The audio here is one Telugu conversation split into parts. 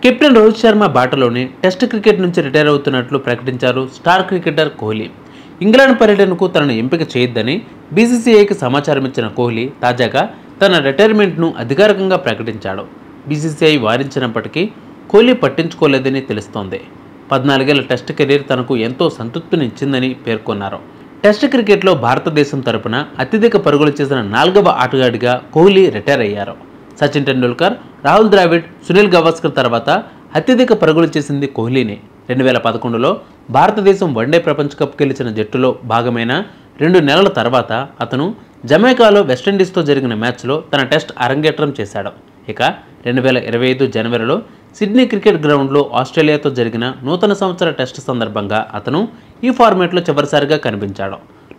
కెప్టెన్ రోహిత్ శర్మ బాటలోనే టెస్ట్ క్రికెట్ నుంచి రిటైర్ అవుతున్నట్లు ప్రకటించారు స్టార్ క్రికెటర్ కోహ్లీ. ఇంగ్లాండ్ పర్యటనకు తనను ఎంపిక చేయొద్దని బీసీసీఐకి సమాచారం ఇచ్చిన కోహ్లీ తాజాగా తన రిటైర్మెంట్ను అధికారికంగా ప్రకటించాడు. బీసీసీఐ వారించినప్పటికీ కోహ్లీ పట్టించుకోలేదని తెలుస్తోంది. 14 ఏళ్ల టెస్ట్ కెరీర్ తనకు ఎంతో సంతృప్తినిచ్చిందని పేర్కొన్నారు. టెస్ట్ క్రికెట్లో భారతదేశం తరపున అత్యధిక పరుగులు చేసిన 4వ ఆటగాడిగా కోహ్లీ రిటైర్ అయ్యారు. సచిన్ టెండూల్కర్, రాహుల్ ద్రావిడ్, సునీల్ గవాస్కర్ తర్వాత అత్యధిక పరుగులు చేసింది కోహ్లీనే. 2011లో భారతదేశం వన్డే ప్రపంచ కప్ గెలిచిన జట్టులో భాగమైన 2 నెలల తర్వాత అతను జమైకాలో వెస్టిండీస్తో జరిగిన మ్యాచ్లో తన టెస్ట్ అరంగేట్రం చేశాడు. ఇక 2025 జనవరిలో సిడ్నీ క్రికెట్ గ్రౌండ్లో ఆస్ట్రేలియాతో జరిగిన నూతన సంవత్సర టెస్ట్ సందర్భంగా అతను ఈ ఫార్మాట్లో చివరిసారిగా కనిపించాడు.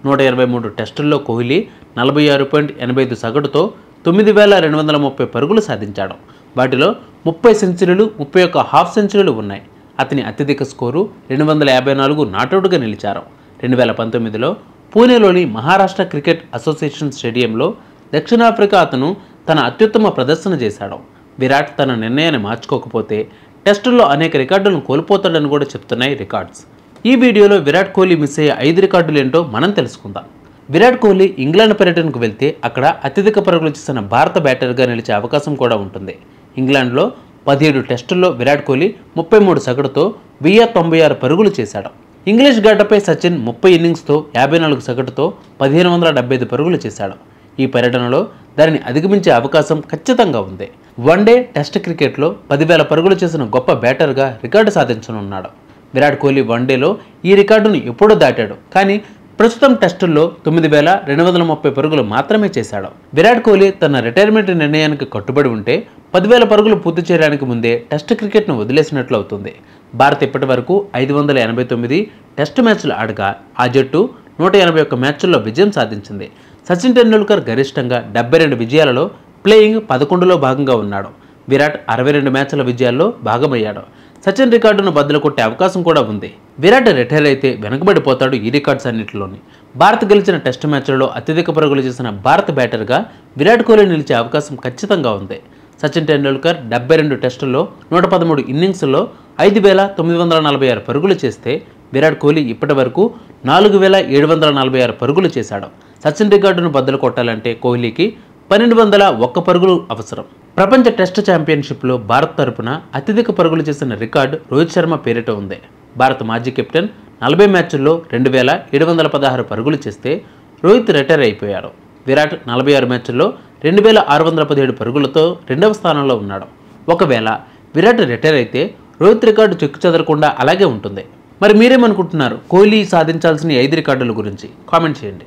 123 టెస్టుల్లో కోహ్లీ 46.85 సగటుతో 9,230 పరుగులు సాధించాడు. వాటిలో 30 సెంచరీలు, 31 హాఫ్ సెంచరీలు ఉన్నాయి. అతని అత్యధిక స్కోరు 254 నాటౌట్గా నిలిచారు. 2019లో పూణేలోని మహారాష్ట్ర క్రికెట్ అసోసియేషన్ స్టేడియంలో దక్షిణాఫ్రికా అతను తన అత్యుత్తమ ప్రదర్శన చేశాడు. విరాట్ తన నిర్ణయాన్ని మార్చుకోకపోతే టెస్టుల్లో అనేక రికార్డులను కోల్పోతాడని కూడా చెప్తున్నాయి రికార్డ్స్. ఈ వీడియోలో విరాట్ కోహ్లీ మిస్ అయ్యే 5 రికార్డులు ఏంటో మనం తెలుసుకుందాం. విరాట్ కోహ్లీ ఇంగ్లాండ్ పర్యటనకు వెళ్తే అక్కడ అత్యధిక పరుగులు చేసిన భారత బ్యాటర్గా నిలిచే అవకాశం కూడా ఉంటుంది. ఇంగ్లాండ్లో 17 టెస్టుల్లో విరాట్ కోహ్లీ 33 సగటుతో 1096 పరుగులు చేశాడు. ఇంగ్లీష్ గడ్డపై సచిన్ 30 ఇన్నింగ్స్తో 54 సగటుతో 1575 పరుగులు చేశాడు. ఈ పర్యటనలో దానిని అధిగమించే అవకాశం ఖచ్చితంగా ఉంది. వన్డే, టెస్ట్ క్రికెట్లో 10,000 పరుగులు చేసిన గొప్ప బ్యాటర్గా రికార్డు సాధించనున్నాడు. విరాట్ కోహ్లీ వన్డేలో ఈ రికార్డును ఎప్పుడూ దాటాడు. కానీ ప్రస్తుతం టెస్టుల్లో 9,230 పరుగులు మాత్రమే చేశాడు. విరాట్ కోహ్లీ తన రిటైర్మెంట్ నిర్ణయానికి కట్టుబడి ఉంటే 10,000 పరుగులు పూర్తి చేయడానికి ముందే టెస్ట్ క్రికెట్ను వదిలేసినట్లు అవుతుంది. భారత్ ఇప్పటి వరకు 589 టెస్ట్ మ్యాచ్లు ఆడగా ఆ జట్టు 181 మ్యాచ్ల్లో విజయం సాధించింది. సచిన్ టెండూల్కర్ గరిష్టంగా 72 విజయాలలో ప్లేయింగ్ 11లో భాగంగా ఉన్నాడు. విరాట్ 62 మ్యాచ్ల విజయాల్లో భాగమయ్యాడు. సచిన్ రికార్డును బద్దలు కొట్టే అవకాశం కూడా ఉంది. విరాట్ రిటైర్ అయితే వెనుకబడిపోతాడు ఈ రికార్డ్స్ అన్నింటిలోని. భారత్ గెలిచిన టెస్ట్ మ్యాచ్లలో అత్యధిక పరుగులు చేసిన భారత బ్యాటర్గా విరాట్ కోహ్లీ నిలిచే అవకాశం ఖచ్చితంగా ఉంది. సచిన్ టెండూల్కర్ 72 టెస్టుల్లో 113 ఇన్నింగ్స్లో 5,946 పరుగులు చేస్తే విరాట్ కోహ్లీ ఇప్పటి వరకు 4,746 పరుగులు చేశాడు. సచిన్ రికార్డును బద్దలు కొట్టాలంటే కోహ్లీకి 1,201 పరుగులు అవసరం. ప్రపంచ టెస్ట్ ఛాంపియన్షిప్లో భారత్ తరపున అత్యధిక పరుగులు చేసిన రికార్డు రోహిత్ శర్మ పేరిట ఉంది. భారత మాజీ కెప్టెన్ 40 మ్యాచ్ల్లో 2,716 పరుగులు చేస్తే రోహిత్ రిటైర్ అయిపోయాడు. విరాట్ 46 మ్యాచ్ల్లో 2,617 పరుగులతో 2వ స్థానంలో ఉన్నాడు. ఒకవేళ విరాట్ రిటైర్ అయితే రోహిత్ రికార్డు చెక్కు చెదరకుండా అలాగే ఉంటుంది. మరి మీరేమనుకుంటున్నారు కోహ్లీ సాధించాల్సిన 5 రికార్డుల గురించి? కామెంట్ చేయండి.